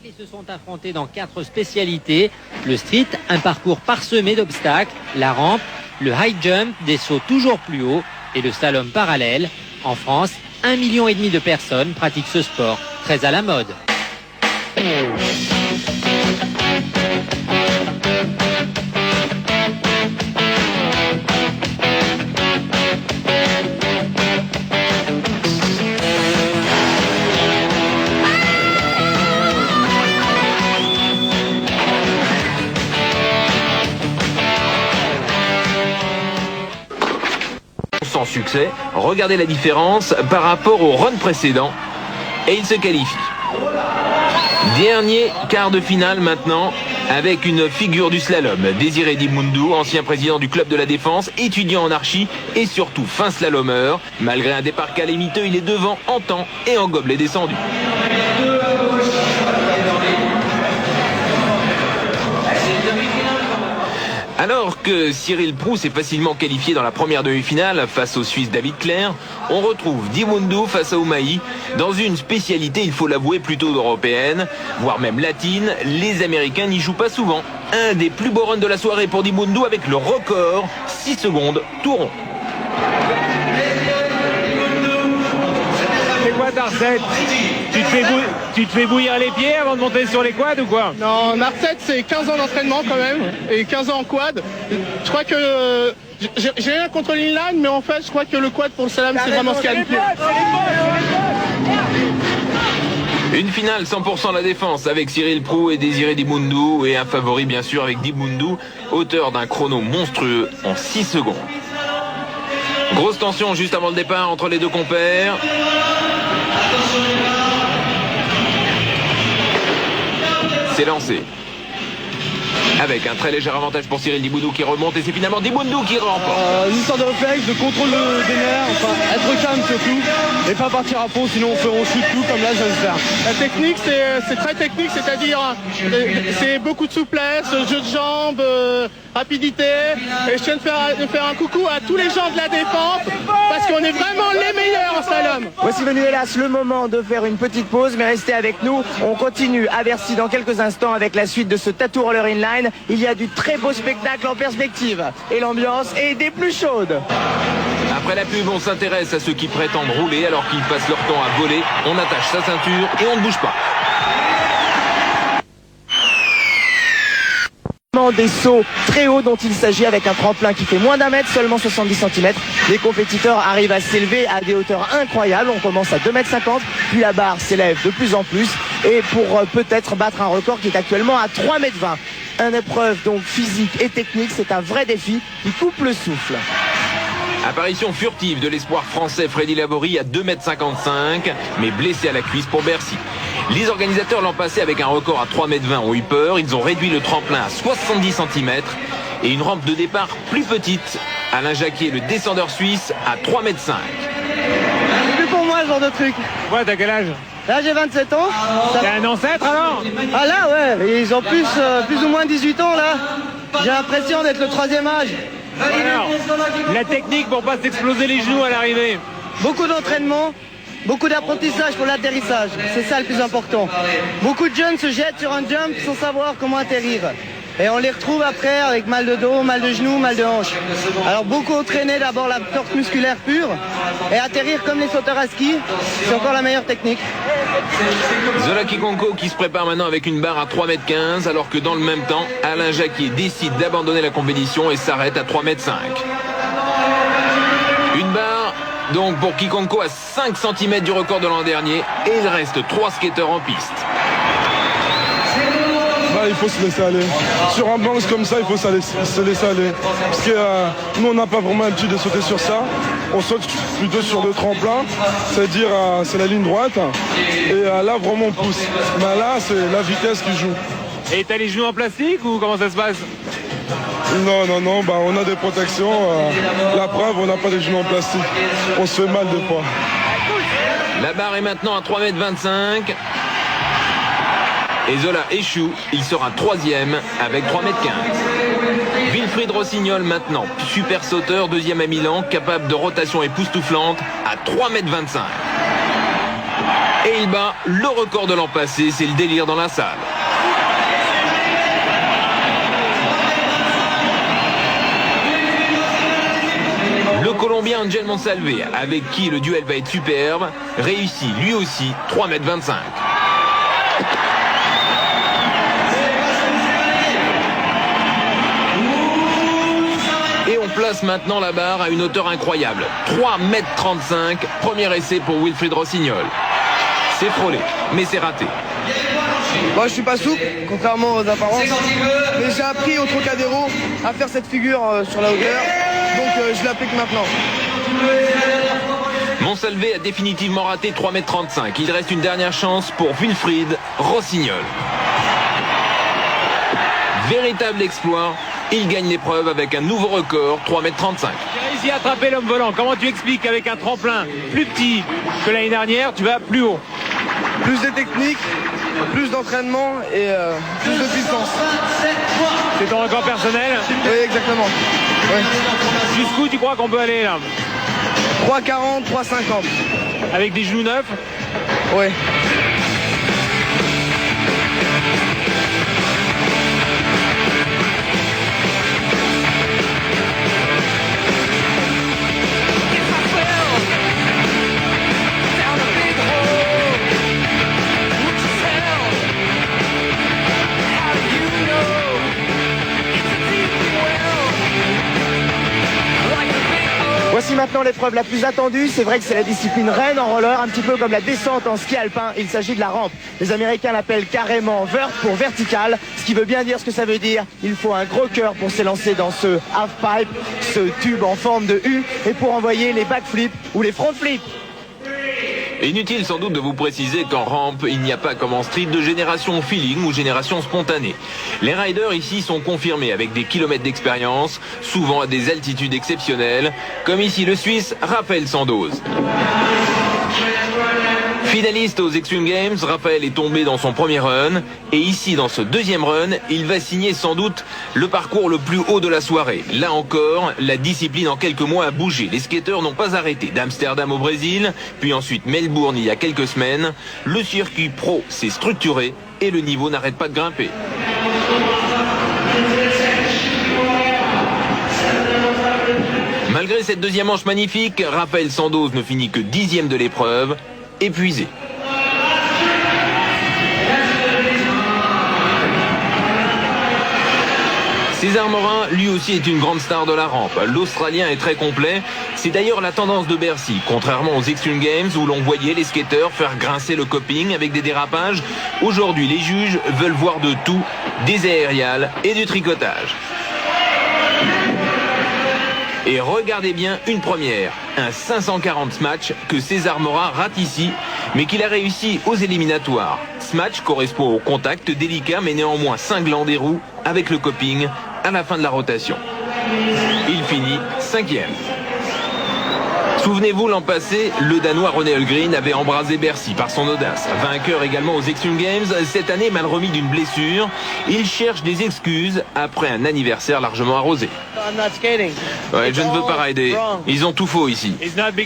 Ils se sont affrontés dans 4 spécialités. Le street, un parcours parsemé d'obstacles, la rampe, le high jump, des sauts toujours plus hauts et le slalom parallèle. En France, 1,5 million de personnes pratiquent ce sport, très à la mode. Sans succès, regardez la différence par rapport au run précédent et il se qualifie. Dernier quart de finale maintenant avec une figure du slalom, Désiré Dimundou, ancien président du club de la défense, étudiant en archi et surtout fin slalomeur. Malgré un départ calamiteux, il est devant en temps et en gobelet descendu. Alors que Cyril Prou s'est facilement qualifié dans la première demi-finale face au Suisse David Clerc, on retrouve Dimundou face à Oumaï dans une spécialité, il faut l'avouer, plutôt européenne, voire même latine. Les Américains n'y jouent pas souvent. Un des plus beaux runs de la soirée pour Dimundou avec le record, 6 secondes, tout rond. C'est quoi ta recette? Tu te fais bouillir les pieds avant de monter sur les quads ou quoi? Non, ma recette c'est 15 ans d'entraînement quand même, et 15 ans en quad. Je crois que j'ai rien contre l'inline, mais en fait je crois que le quad pour le slalom c'est vraiment ce qu'il y a de plus. Une finale 100% la défense avec Cyril Prou et Désiré Dimundou, et un favori bien sûr avec Dimundou, auteur d'un chrono monstrueux en 6 secondes. Grosse tension juste avant le départ entre les deux compères. C'est lancé. Avec un très léger avantage pour Cyril Dimundou qui remonte, et c'est finalement Dimundou qui remporte. Une histoire de réflexe, de contrôle des nerfs, enfin être calme surtout, et pas partir à fond, sinon on chute tout comme là je vais le faire. La technique c'est très technique, c'est-à-dire c'est beaucoup de souplesse, jeu de jambes, rapidité. Et je tiens de faire un coucou à tous les gens de la défense parce qu'on est vraiment les meilleurs en slalom. Voici venu hélas le moment de faire une petite pause, mais restez avec nous. On continue à Bercy dans quelques instants avec la suite de ce Tattoo Roller Inline. Il y a du très beau spectacle en perspective et l'ambiance est des plus chaudes. Après la pub, on s'intéresse à ceux qui prétendent rouler alors qu'ils passent leur temps à voler. On attache sa ceinture et on ne bouge pas. Des sauts très hauts dont il s'agit avec un tremplin qui fait moins d'1 mètre, seulement 70 cm. Les compétiteurs arrivent à s'élever à des hauteurs incroyables. On commence à 2,50 m, puis la barre s'élève de plus en plus et pour peut-être battre un record qui est actuellement à 3,20 m. Une épreuve donc physique et technique, c'est un vrai défi qui coupe le souffle. Apparition furtive de l'espoir français Freddy Laborie à 2,55 m, mais blessé à la cuisse pour Bercy. Les organisateurs l'ont passé avec un record à 3,20 m ont eu peur. Ils ont réduit le tremplin à 70 cm et une rampe de départ plus petite. Alain Jacquier, le descendeur suisse, à 3,5 m. C'est plus pour moi ce genre de truc. Ouais, t'as quel âge? Là j'ai 27 ans. T'es un ancêtre alors? Ah là ouais, ils ont plus ou moins 18 ans là. J'ai l'impression d'être le 3e âge. Alors, la technique pour pas s'exploser les genoux à l'arrivée. Beaucoup d'entraînement, beaucoup d'apprentissage pour l'atterrissage, c'est ça le plus important. Beaucoup de jeunes se jettent sur un jump sans savoir comment atterrir. Et on les retrouve après avec mal de dos, mal de genoux, mal de hanche. Alors beaucoup entraîner d'abord la force musculaire pure et atterrir comme les sauteurs à ski, c'est encore la meilleure technique. Zola Kikonko qui se prépare maintenant avec une barre à 3,15 m, alors que dans le même temps, Alain Jacquier décide d'abandonner la compétition et s'arrête à 3,5 m. Une barre donc pour Kikonko à 5 cm du record de l'an dernier, et il reste 3 skateurs en piste. Il faut se laisser aller. Sur un bounce comme ça, il faut se laisser aller. Parce que nous, on n'a pas vraiment l'habitude de sauter sur ça. On saute plutôt sur le tremplin, c'est-à-dire c'est la ligne droite. Et là, vraiment, on pousse. Mais là, c'est la vitesse qui joue. Et t'as les genoux en plastique ou comment ça se passe? Non, bah, on a des protections. La preuve, on n'a pas des genoux en plastique. On se fait mal des fois. La barre est maintenant à 3,25 m. Et Zola échoue, il sera 3e avec 3,15 m. Wilfried Rossignol maintenant, super sauteur, 2e à Milan, capable de rotation époustouflante à 3,25 m. Et il bat le record de l'an passé, c'est le délire dans la salle. Le Colombien Angel Monsalve, avec qui le duel va être superbe, réussit lui aussi 3,25 m. Et on place maintenant la barre à une hauteur incroyable. 3,35 m, premier essai pour Wilfried Rossignol. C'est frôlé, mais c'est raté. Moi je suis pas souple, contrairement aux apparences, mais j'ai appris au Trocadéro à faire cette figure sur la hauteur, donc je l'applique maintenant. Monsalve a définitivement raté 3,35 m. Il reste une dernière chance pour Wilfried Rossignol. Véritable exploit, il gagne l'épreuve avec un nouveau record, 3,35 m. Tu as réussi à attraper l'homme volant. Comment tu expliques qu'avec un tremplin plus petit que l'année dernière, tu vas plus haut? Plus de technique, plus d'entraînement et plus de puissance. C'est ton record personnel? Oui, exactement. Ouais. Jusqu'où tu crois qu'on peut aller là? 3,40, 3,50. Avec des genoux neufs? Ouais. Voici maintenant l'épreuve la plus attendue. C'est vrai que c'est la discipline reine en roller, un petit peu comme la descente en ski alpin. Il s'agit de la rampe. Les Américains l'appellent carrément vert pour vertical, ce qui veut bien dire ce que ça veut dire. Il faut un gros cœur pour s'élancer dans ce half-pipe, ce tube en forme de U, et pour envoyer les backflips ou les front flips. Inutile sans doute de vous préciser qu'en rampe, il n'y a pas comme en street de génération feeling ou génération spontanée. Les riders ici sont confirmés avec des kilomètres d'expérience, souvent à des altitudes exceptionnelles, comme ici le Suisse Raphaël Sandoz. Finaliste aux Extreme Games, Raphaël est tombé dans son premier run, et ici dans ce deuxième run, il va signer sans doute le parcours le plus haut de la soirée. Là encore, la discipline en quelques mois a bougé. Les skateurs n'ont pas arrêté. D'Amsterdam au Brésil, puis ensuite Melbourne il y a quelques semaines, le circuit pro s'est structuré et le niveau n'arrête pas de grimper. Malgré cette deuxième manche magnifique, Raphaël Sandoz ne finit que 10e de l'épreuve, épuisé. César Morin, lui aussi, est une grande star de la rampe. L'Australien est très complet. C'est d'ailleurs la tendance de Bercy, contrairement aux Extreme Games où l'on voyait les skateurs faire grincer le coping avec des dérapages. Aujourd'hui, les juges veulent voir de tout, des aériales et du tricotage. Et regardez bien une première, un 540 smash que César Morin rate ici, mais qu'il a réussi aux éliminatoires. Smash correspond au contact délicat mais néanmoins cinglant des roues avec le coping à la fin de la rotation. Il finit 5e. Souvenez-vous, l'an passé, le Danois René Hulgren avait embrasé Bercy par son audace. Vainqueur également aux Extreme Games, cette année mal remis d'une blessure, il cherche des excuses après un anniversaire largement arrosé. Ouais, je ne veux pas rider. Ils ont tout faux ici.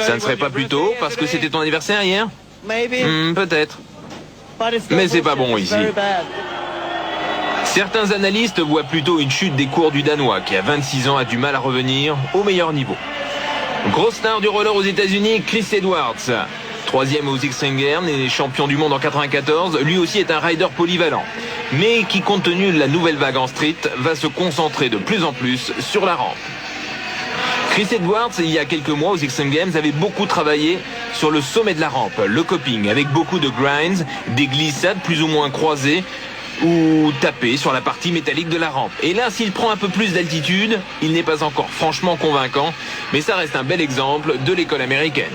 Ça ne serait pas plus tôt parce que c'était ton anniversaire hier? Peut-être. Mais c'est pas bon ici. Certains analystes voient plutôt une chute des cours du Danois qui à 26 ans a du mal à revenir au meilleur niveau. Grosse star du roller aux États-Unis, Chris Edwards. 3e aux Extreme Games et champion du monde en 94, lui aussi est un rider polyvalent. Mais qui, compte tenu de la nouvelle vague en street, va se concentrer de plus en plus sur la rampe. Chris Edwards, il y a quelques mois aux Extreme Games, avait beaucoup travaillé sur le sommet de la rampe, le coping, avec beaucoup de grinds, des glissades plus ou moins croisées, ou taper sur la partie métallique de la rampe. Et là, s'il prend un peu plus d'altitude, il n'est pas encore franchement convaincant, mais ça reste un bel exemple de l'école américaine.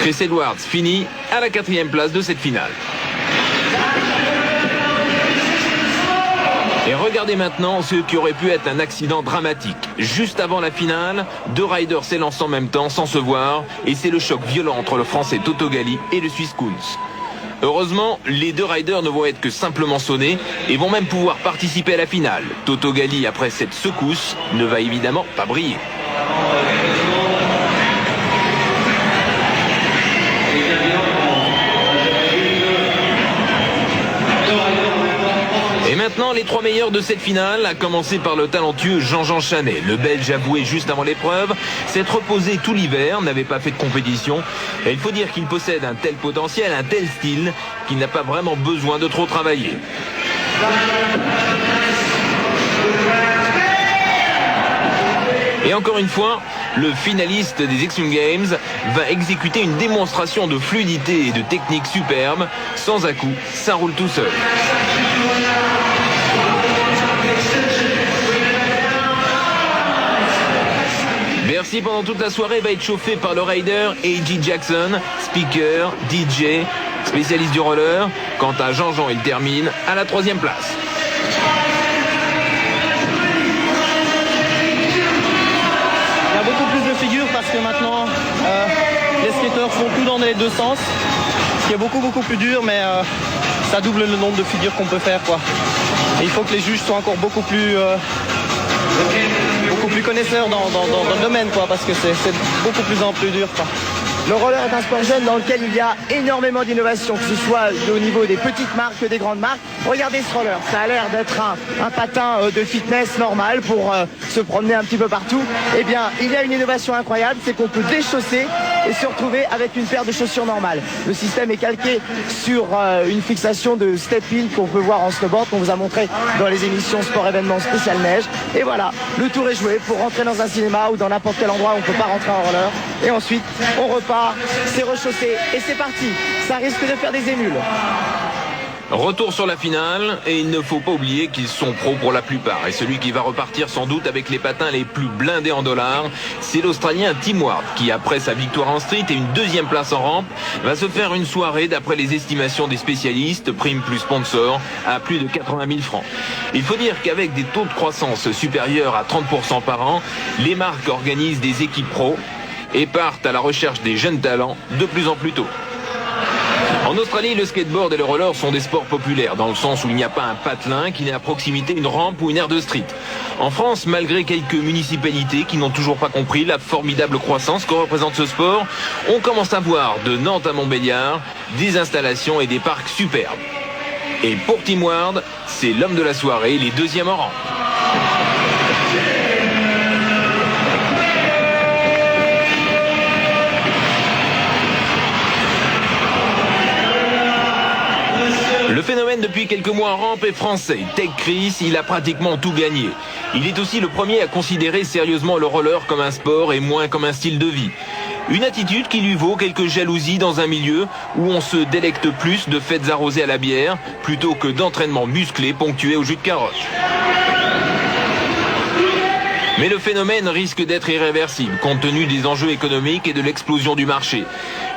Chris Edwards finit à la 4e place de cette finale. Et regardez maintenant ce qui aurait pu être un accident dramatique. Juste avant la finale, 2 riders s'élancent en même temps sans se voir et c'est le choc violent entre le français Toto Gali et le Suisse Kunz. Heureusement, les deux riders ne vont être que simplement sonnés et vont même pouvoir participer à la finale. Toto Gali, après cette secousse, ne va évidemment pas briller. Et maintenant, les trois meilleurs de cette finale, à commencer par le talentueux Jean-Jean Chanet. Le Belge avoué juste avant l'épreuve s'être reposé tout l'hiver, n'avait pas fait de compétition. Et il faut dire qu'il possède un tel potentiel, un tel style, qu'il n'a pas vraiment besoin de trop travailler. Et encore une fois, le finaliste des X Games va exécuter une démonstration de fluidité et de technique superbe. Sans à-coup, ça roule tout seul. Bercy pendant toute la soirée va être chauffé par le rider A.J. Jackson, speaker, DJ, spécialiste du roller. Quant à Jean-Jean, il termine à la 3e place. Il y a beaucoup plus de figures parce que maintenant les skateurs font tout dans les deux sens, ce qui est beaucoup plus dur, mais ça double le nombre de figures qu'on peut faire, quoi. Et il faut que les juges soient encore beaucoup plus connaisseurs dans le domaine, quoi, parce que c'est beaucoup plus en plus dur, quoi. Le roller est un sport jeune dans lequel il y a énormément d'innovation, que ce soit au niveau des petites marques que des grandes marques. Regardez ce roller, ça a l'air d'être un patin de fitness normal pour se promener un petit peu partout. Eh bien, il y a une innovation incroyable, c'est qu'on peut déchausser et se retrouver avec une paire de chaussures normales. Le système est calqué sur une fixation de step-in qu'on peut voir en snowboard, qu'on vous a montré dans les émissions sport événements spécial neige. Et voilà, le tour est joué pour rentrer dans un cinéma ou dans n'importe quel endroit où on ne peut pas rentrer en roller. Et ensuite, on repart, c'est rechaussé et c'est parti. Ça risque de faire des émules. Retour sur la finale, et il ne faut pas oublier qu'ils sont pros pour la plupart. Et celui qui va repartir sans doute avec les patins les plus blindés en dollars, c'est l'Australien Tim Ward, qui après sa victoire en street et une 2e place en rampe, va se faire une soirée, d'après les estimations des spécialistes, prime plus sponsor, à plus de 80 000 francs. Il faut dire qu'avec des taux de croissance supérieurs à 30% par an, les marques organisent des équipes pros et partent à la recherche des jeunes talents de plus en plus tôt. En Australie, le skateboard et le roller sont des sports populaires, dans le sens où il n'y a pas un patelin qui n'ait à proximité une rampe ou une aire de street. En France, malgré quelques municipalités qui n'ont toujours pas compris la formidable croissance que représente ce sport, on commence à voir de Nantes à Montbéliard des installations et des parcs superbes. Et pour Tim Ward, c'est l'homme de la soirée, il est 2e en rang. Le phénomène depuis quelques mois en rampe est français. Tek Chris, il a pratiquement tout gagné. Il est aussi le premier à considérer sérieusement le roller comme un sport et moins comme un style de vie. Une attitude qui lui vaut quelques jalousies dans un milieu où on se délecte plus de fêtes arrosées à la bière plutôt que d'entraînements musclés ponctués au jus de carotte. Mais le phénomène risque d'être irréversible compte tenu des enjeux économiques et de l'explosion du marché.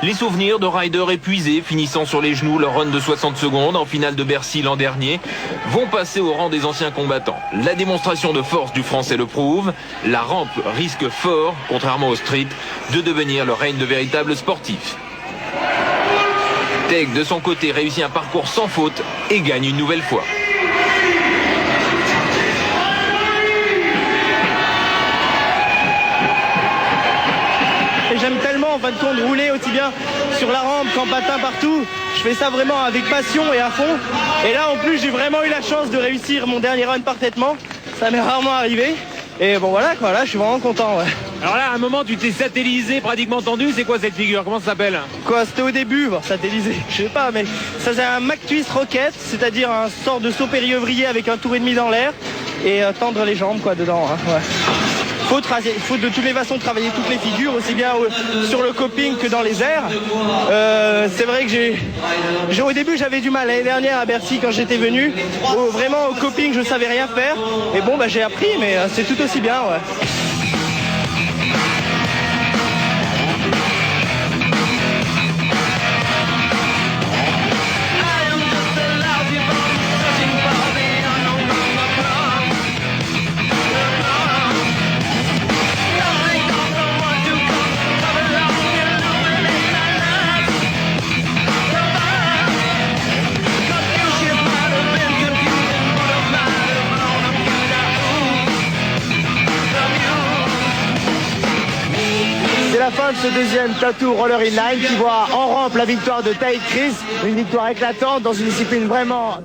Les souvenirs de riders épuisés finissant sur les genoux leur run de 60 secondes en finale de Bercy l'an dernier vont passer au rang des anciens combattants. La démonstration de force du Français le prouve. La rampe risque fort, contrairement au street, de devenir le règne de véritables sportifs. Tek, de son côté, réussit un parcours sans faute et gagne une nouvelle fois. Et j'aime tellement en fin de compte rouler aussi bien sur la rampe qu'en patin partout. Je fais ça vraiment avec passion et à fond. Et là en plus j'ai vraiment eu la chance de réussir mon dernier run parfaitement. Ça m'est rarement arrivé. Et bon voilà quoi, là je suis vraiment content. Ouais. Alors là, à un moment, tu t'es satellisé, pratiquement tendu. C'est quoi cette figure? Comment ça s'appelle? Quoi, c'était au début, bon, satellisé, je sais pas, mais ça c'est un Mac Twist Rocket, c'est-à-dire un sort de saut périlleuvrier avec un tour et demi dans l'air et tendre les jambes quoi dedans. Hein, ouais. Faut de toutes les façons travailler toutes les figures, aussi bien sur le coping que dans les airs. C'est vrai que au début j'avais du mal. L'année dernière à Bercy quand j'étais venu, vraiment au coping je savais rien faire. Et bon bah j'ai appris, mais c'est tout aussi bien. Ouais. ce deuxième Tattoo Roller Inline qui voit en rampe la victoire de Taïk Chris, une victoire éclatante dans une discipline vraiment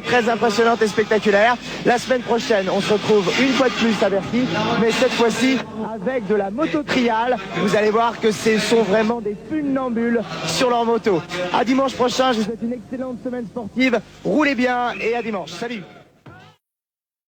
très impressionnante et spectaculaire. La semaine prochaine, on se retrouve une fois de plus à Bercy, mais cette fois-ci avec de la moto trial. Vous allez voir que ce sont vraiment des funambules sur leur moto. À dimanche prochain, je vous souhaite une excellente semaine sportive. Roulez bien et à dimanche. Salut!